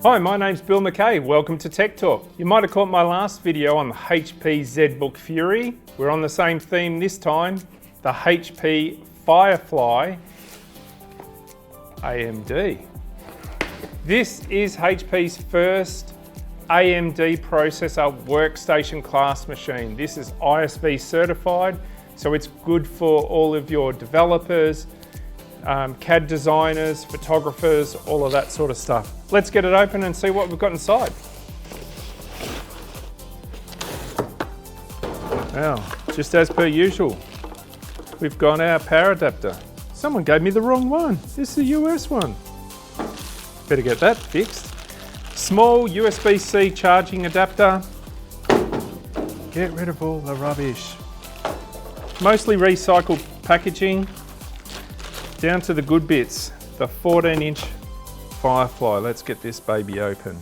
Hi, my name's Bill Mackay. Welcome to Tech Talk. You might have caught my last video on the HP ZBook Fury. We're on the same theme this time, the HP Firefly AMD. This is HP's first AMD processor workstation class machine. This is ISV certified, so it's good for all of your developers, CAD designers, photographers, all of that sort of stuff. Let's get it open and see what we've got inside. Now, just as per usual, we've got our power adapter. Someone gave me the wrong one. This is the US one. Better get that fixed. Small USB-C charging adapter. Get rid of all the rubbish. Mostly recycled packaging. Down to the good bits, the 14-inch Firefly. Let's get this baby open.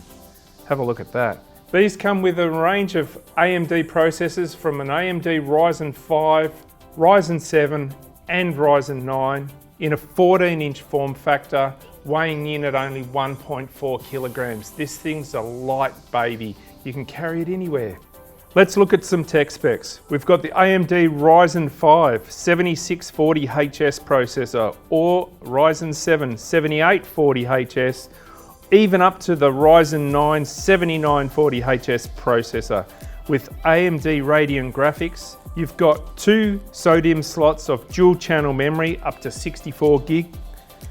Have a look at that. These come with a range of AMD processors from an AMD Ryzen 5, Ryzen 7 and Ryzen 9 in a 14-inch form factor, weighing in at only 1.4 kilograms. This thing's a light baby. You can carry it anywhere. Let's look at some tech specs. We've got the AMD Ryzen 5 7640HS processor or Ryzen 7 7840HS, even up to the Ryzen 9 7940HS processor. With AMD Radeon graphics, you've got 2 SODIMM slots of dual channel memory up to 64 gig,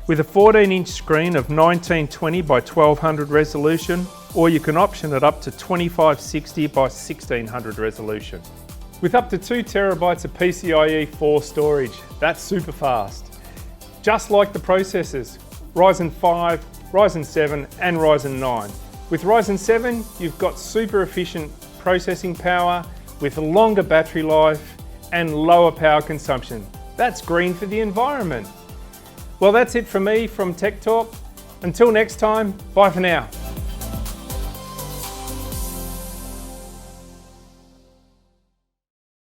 with a 14-inch screen of 1920 by 1200 resolution, or you can option it up to 2560 by 1600 resolution. With up to 2 terabytes of PCIe 4 storage, that's super fast. Just like the processors, Ryzen 5, Ryzen 7 and Ryzen 9. With Ryzen 7, you've got super efficient processing power with a longer battery life and lower power consumption. That's green for the environment. Well, that's it from me from Tech Talk. Until next time, bye for now.